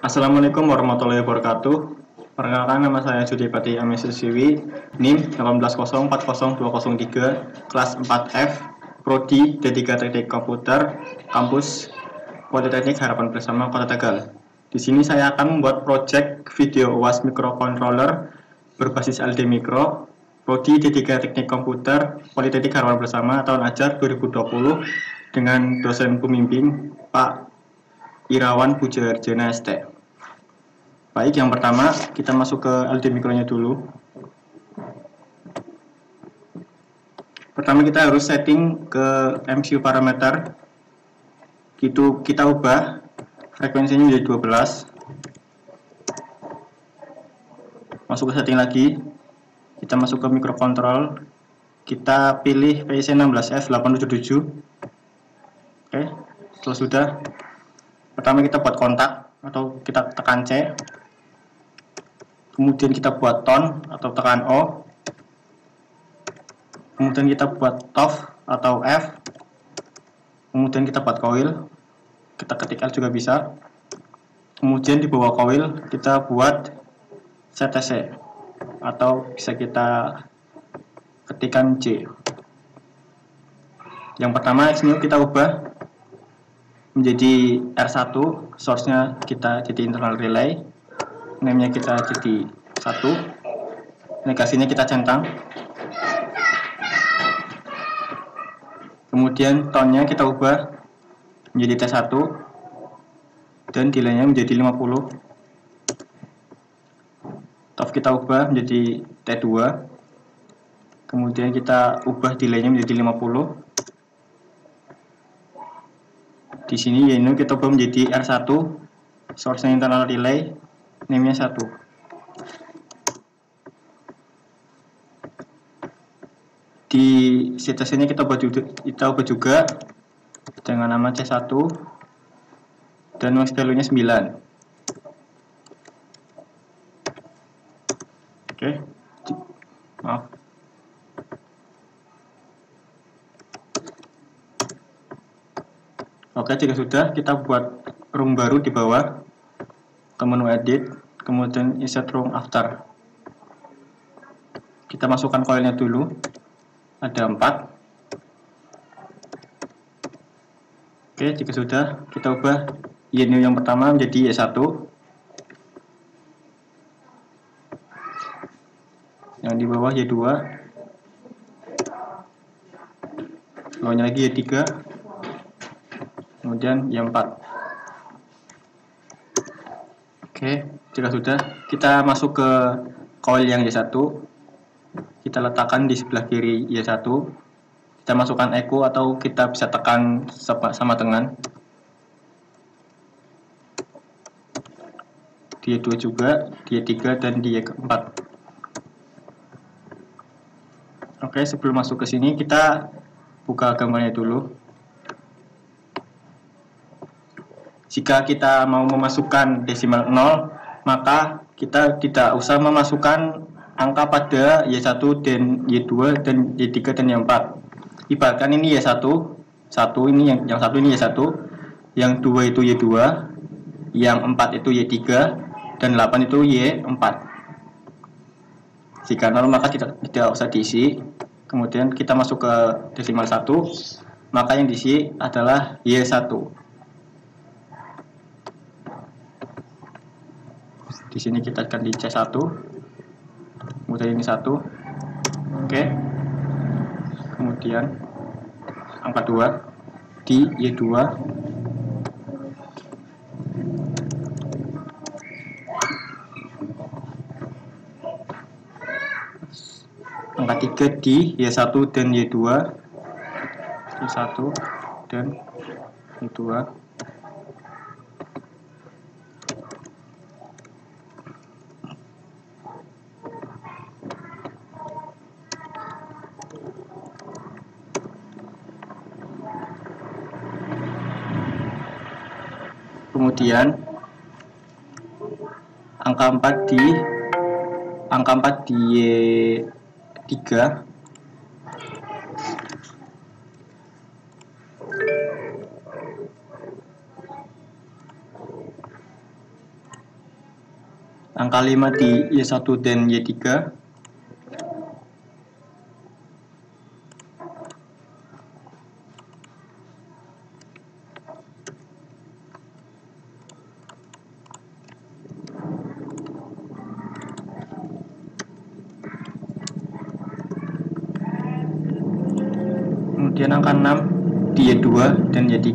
Assalamualaikum warahmatullahi wabarakatuh. Perkenalkan, nama saya Sudipati Amisisiwi, NIM 1840203, kelas 4F, Prodi D3 Teknik Komputer, kampus Politeknik Harapan Bersama Kota Tegal. Di sini saya akan membuat project video UAS microcontroller berbasis LD Micro, Prodi D3 Teknik Komputer, Politeknik Harapan Bersama tahun ajar 2020 dengan dosen pembimbing Pak Irawan Pujaharjana ST. Baik, yang pertama kita masuk ke LD mikronya dulu. Pertama kita harus setting ke MCU parameter. Gitu kita ubah frekuensinya menjadi 12. Masuk ke setting lagi. Kita masuk ke microcontrol. Kita pilih PIC16F877. Oke, setelah sudah, pertama kita buat kontak atau kita tekan C. Kemudian kita buat tone atau tekan O. Kemudian kita buat TOF atau F. Kemudian kita buat coil. Kita ketik L juga bisa. Kemudian di bawah coil kita buat CTC atau bisa kita ketikkan C. Yang pertama XNew kita ubah menjadi R1, source-nya kita jadi internal relay, name-nya kita jadi 1, negasinya kita centang. Kemudian tone-nya kita ubah menjadi T1 dan delay-nya menjadi 50. TOF kita ubah menjadi T2. Kemudian kita ubah delay-nya menjadi 50. Di sini YNU kita ubah menjadi R1, source-nya internal relay, name-nya 1. Di CTC-nya kita ubah juga dengan nama C1 dan max value-nya 9. Oke. Maaf. Oke, jika sudah, kita buat room baru di bawah ke menu edit, kemudian insert room after. Kita masukkan coilnya dulu, ada 4. Oke, jika sudah, kita ubah YNU yang pertama menjadi Y1, yang di bawah Y2, bawahnya lagi Y3, kemudian Y4. Oke, jika sudah, kita masuk ke coil yang Y1, kita letakkan di sebelah kiri Y1, kita masukkan echo atau kita bisa tekan sama dengan di Y2 juga, di Y3 dan di Y4. Oke, sebelum masuk ke sini kita buka gambarnya dulu. Jika kita mau memasukkan desimal 0, maka kita tidak usah memasukkan angka pada Y1 dan Y2 dan Y3 dan Y4. Ibaratkan ini Y1, ini yang 1 ini Y1, yang 2 itu Y2, yang 4 itu Y3, dan 8 itu Y4. Jika 0 maka tidak usah diisi. Kemudian kita masuk ke desimal 1, maka yang diisi adalah Y1. Di sini kita akan di C1, kemudian ini 1. Oke. Kemudian angka 2 di Y2. Angka 3 di Y1 dan Y2. Y1 dan Y2. Kemudian angka 4 di Y3. angka 5 di Y1 dan Y3. Kemudian angka 6 di Y2 dan Y3,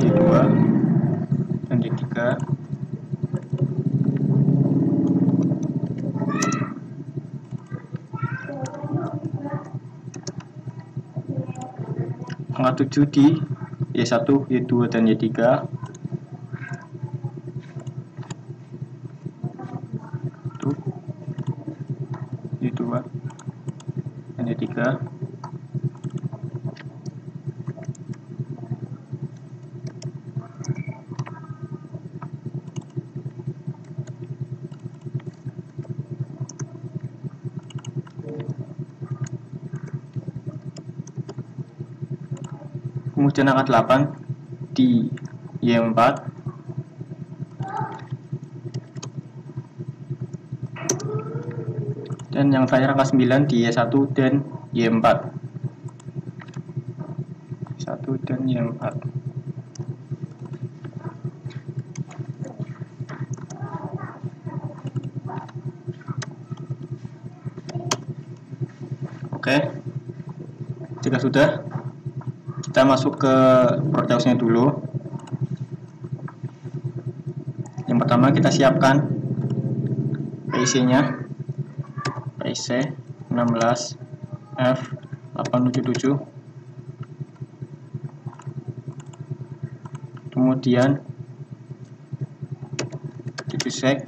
Y2 dan Y3. Angka 7 di Y1, Y2 dan Y3. Tuh, Y2 dan Y3. Kemudian angka 8 di Y4. Dan yang terakhir angka 9 di Y1 dan Y4. 1 dan Y4. Oke. Jika sudah, kita masuk ke production dulu. Yang pertama kita siapkan PIC-nya. PIC 16 F877. Kemudian 7 sek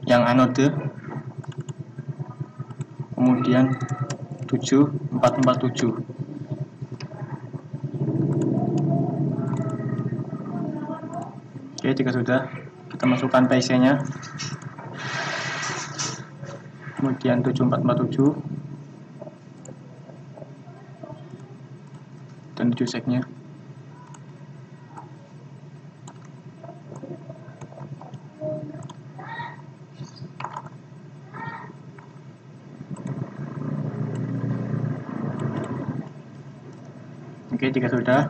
yang anode. Kemudian 7447. Oke, jika sudah, kita masukkan PIC-nya. Kemudian 7447 dan 7 seknya. Oke, jika sudah,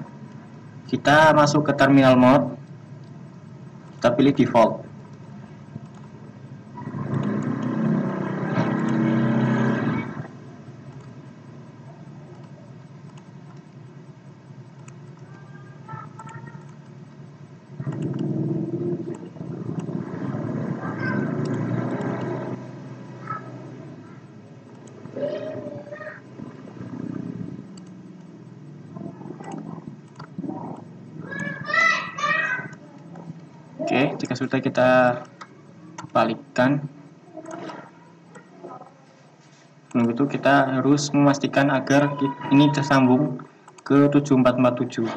kita masuk ke terminal mode. Kita pilih default. Oke, jika sudah kita balikkan. Menunggu itu kita harus memastikan agar ini tersambung ke 7447.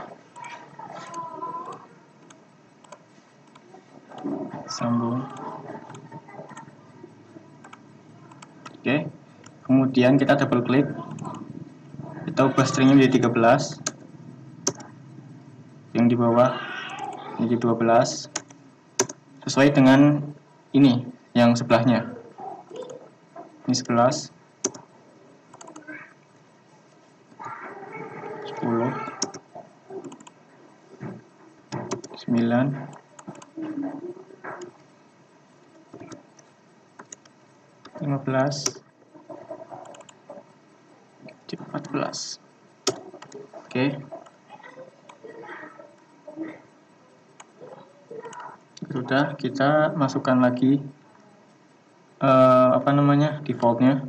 Sambung. Oke. Kemudian kita double klik. Kita ubah stringnya menjadi 13. Yang di bawah menjadi 12. Sesuai dengan ini yang sebelahnya. Ini 11. 10, 9, 15, 14. Oke. Sudah, kita masukkan lagi defaultnya.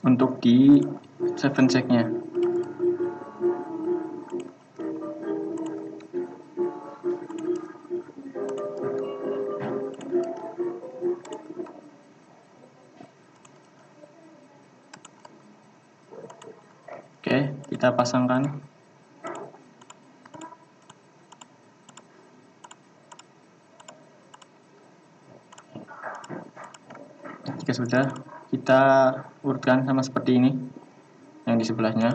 Untuk di 7 check-nya. Oke, kita pasangkan. Jika sudah, kita urutkan sama seperti ini. yang di sebelahnya.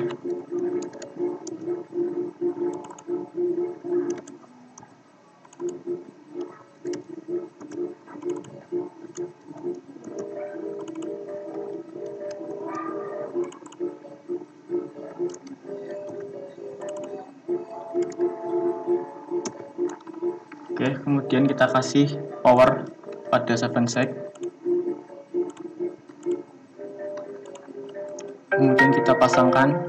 Oke, kemudian kita kasih power pada 7sec. Kemudian kita pasangkan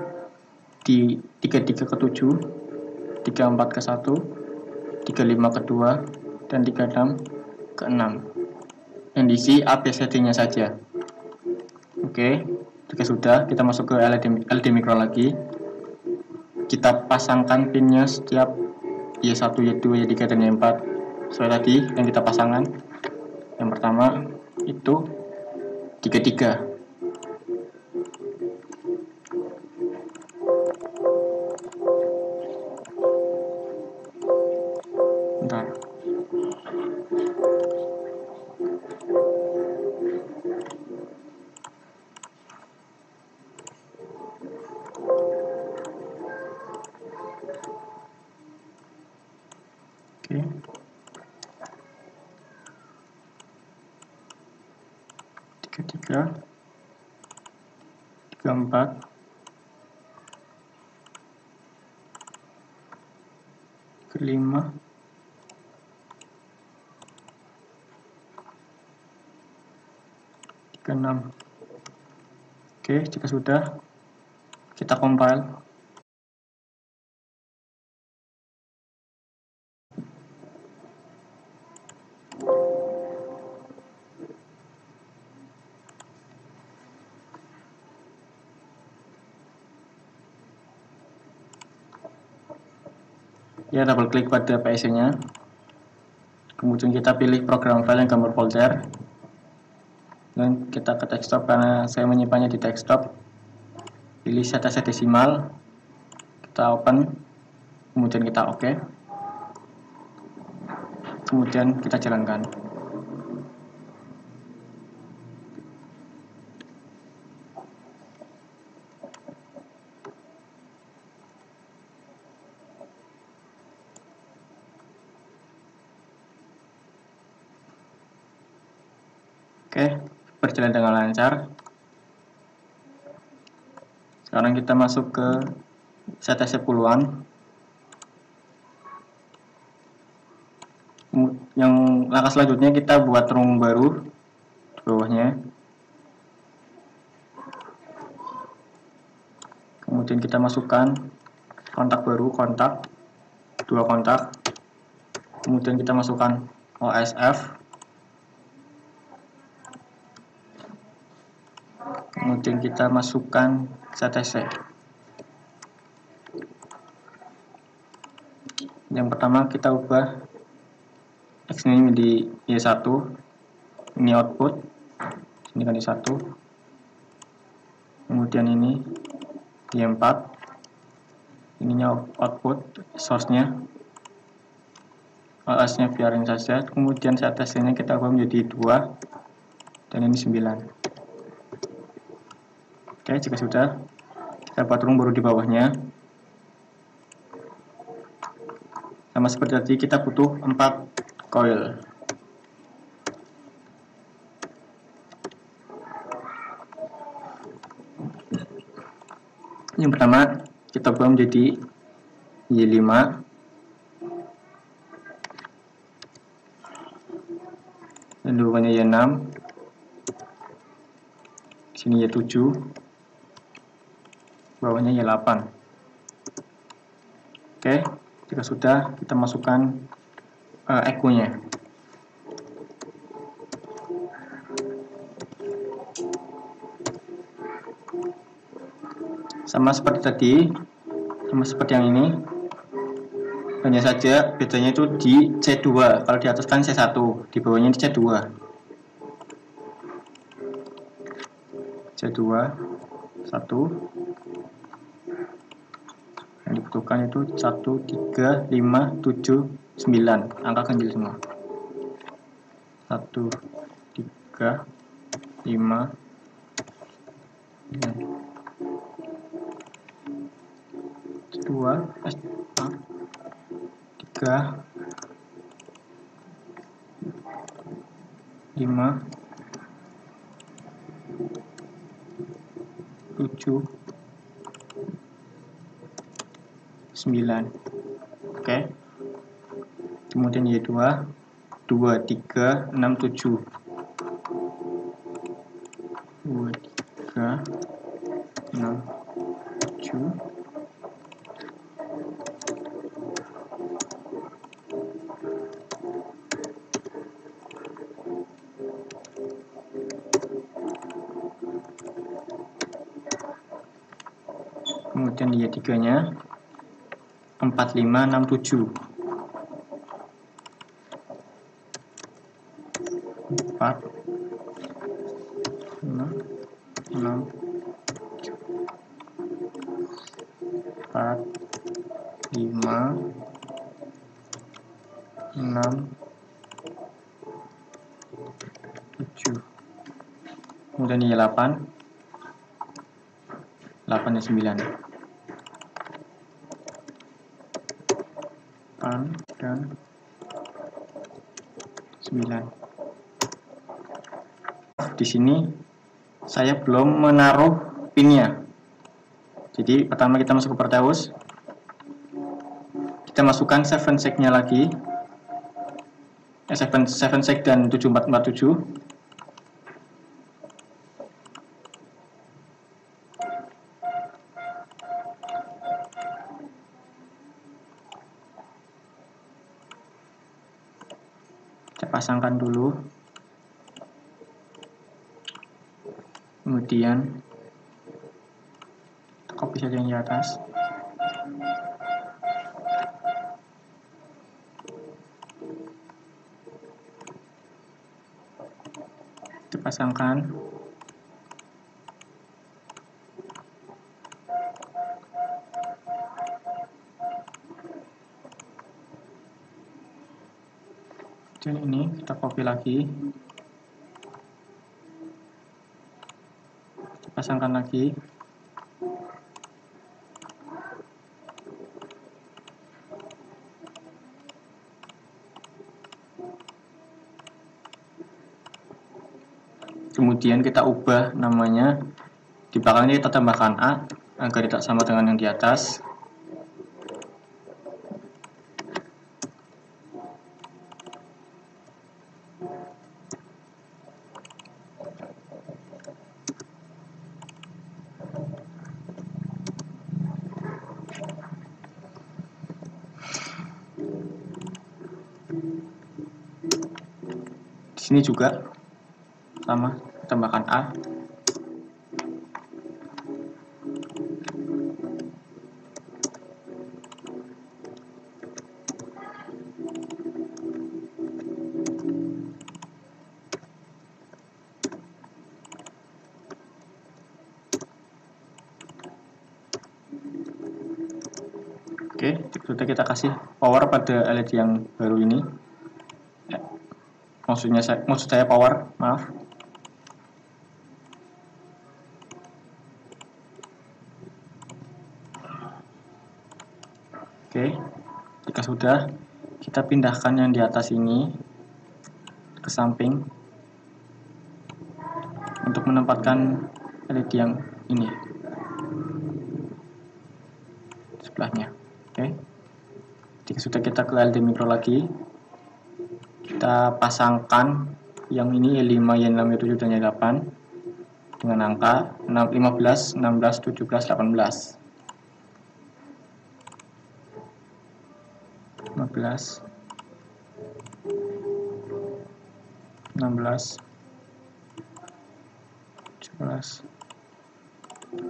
di 33 ke 7, 34 ke 1, 35 ke 2, dan 36 ke 6. Yang diisi ABCD-nya saja. Oke, jika sudah, kita masuk ke LED micro lagi. Kita pasangkan pinnya setiap Y1, Y2, Y3, dan Y4 sesuai tadi yang kita pasangkan. Yang pertama itu 33. Bentar. Oke. 33, 34, 35, 36. Oke, jika sudah, kita compile. Ya, double klik pada PIC-nya. Kemudian kita pilih program file yang gambar folder. Dan kita ke desktop karena saya menyimpannya di desktop. Pilih ZTC desimal. Kita open. Kemudian kita OK. Kemudian kita jalankan. Oke, berjalan dengan lancar. Sekarang kita masuk ke ZTC puluhan. Yang langkah selanjutnya kita buat room baru di bawahnya. Kemudian kita masukkan kontak baru, dua kontak. Kemudian kita masukkan OSF. Kemudian kita masukkan ZTC. Yang pertama kita ubah X ini menjadi Y1. Ini output. Ini kan Y1. Kemudian ini Y4. Ininya output, source-nya. OS-nya biarin saja. Kemudian ZTC-nya kita ubah menjadi 2. Dan ini 9. Oke, jika sudah, kita buat room baru di bawahnya. Sama seperti tadi, kita butuh 4 coil. Yang pertama, kita ubah menjadi Y5. Dan di bawahnya Y6. Sini Y7. Bawahnya Y8. Oke, jika sudah, kita masukkan echo-nya. Sama seperti tadi, sama seperti yang ini, hanya saja bedanya itu di C2. Kalau di atas kan C1, di bawahnya di C2. C2 1. Yang dibutuhkan itu 1, 3, 5, 7, 9. Angka ganjil semua. 1, 3, 5, 9. 3, 5, 7, 9. Oke. Kemudian Y2, 2, 3, 6, 7. 2, 3, 6, 7. Kemudian Y3-nya 4, 5, 6, 7. 4, 5, 6, 4, 5, 6, 7. Kemudian Y8, 8 dan 9. 8 dan 9. Di sini saya belum menaruh pinnya. Jadi pertama kita masuk ke Proteus, kita masukkan 7 seg-nya lagi, 7 seg dan 7447. Kita pasangkan dulu, kemudian copy saja yang di atas. Kita pasangkan. Dan ini kita copy lagi, kita pasangkan lagi. Kemudian kita ubah namanya, di belakangnya kita tambahkan A agar tidak sama dengan yang di atas. Di sini juga sama, tambahkan A. Oke, sudah kita kasih power pada LED yang baru ini. Maksud saya power, maaf. Oke, jika sudah, kita pindahkan yang di atas ini ke samping untuk menempatkan LED yang ini sebelahnya. Oke, jika sudah, kita ke LED mikro lagi, kita pasangkan yang ini Y5, Y6, Y7, dan Y8 dengan angka 15, 16, 17, 18. 15, 16, 17,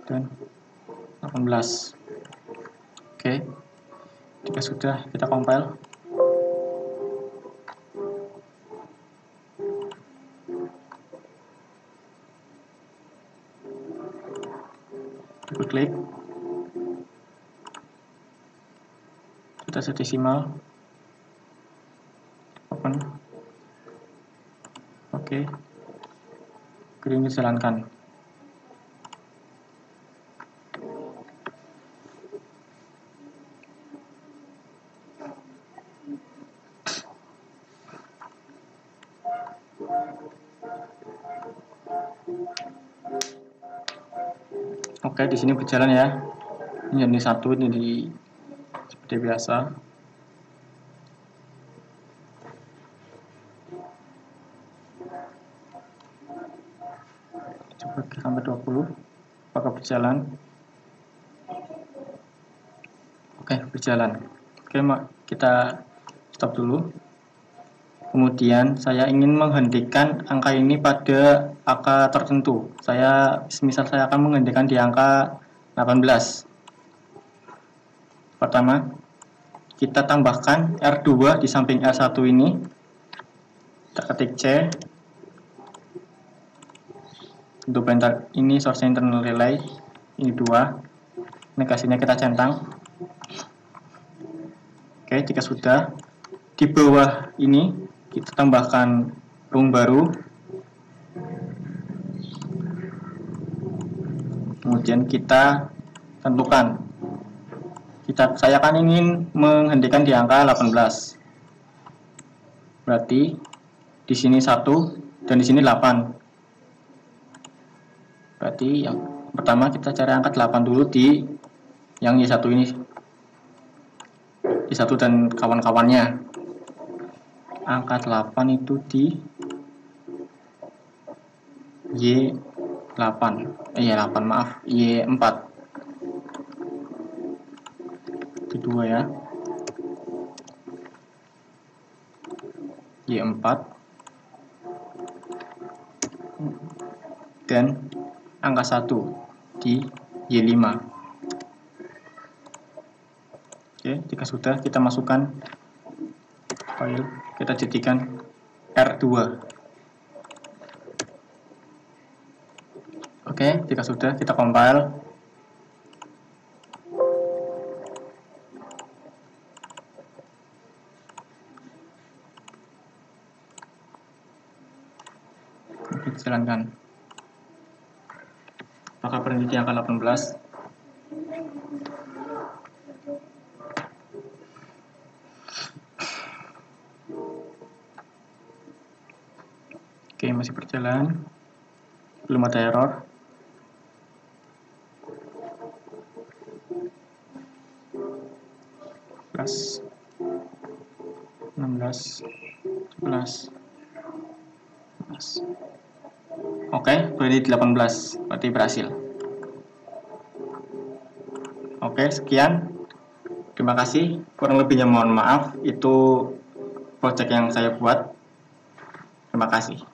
dan 18. Oke, jika sudah, kita compile. Double klik, sudah sedesimal, open. Oke, green dijalankan. Oke, di sini berjalan ya. Ini satu, ini seperti biasa. Coba sampai 20. Apakah berjalan? Oke, berjalan. Oke, kita stop dulu. Kemudian saya ingin menghentikan angka ini pada angka tertentu. Misal saya akan menghentikan di angka 18. Pertama, kita tambahkan R2 di samping R1 ini. Kita ketik C. Untuk bentar ini source internal relay. Ini 2. Negasinya kita centang. Oke, jika sudah, di bawah ini kita tambahkan room baru, kemudian kita tentukan. Saya akan ingin menghentikan di angka 18. Berarti di sini 1 dan di sini 8. Berarti yang pertama kita cari angka 8 dulu di yang Y1 ini. Y1 dan kawan-kawannya. Angka 8 itu di Y8. Y8 maaf, Y4. Di 2 ya. Y4. Dan angka 1 di Y5. Oke, jika sudah kita masukkan file, kita jadikan R2. Oke, jika sudah kita compile. Kita jalankan. Apakah berhenti di angka 18? Oke, masih berjalan. Belum ada error. Plus 16 11 11. Oke, berarti 18. Berarti berhasil. Oke, sekian. Terima kasih. Kurang lebihnya mohon maaf. Itu project yang saya buat. Terima kasih.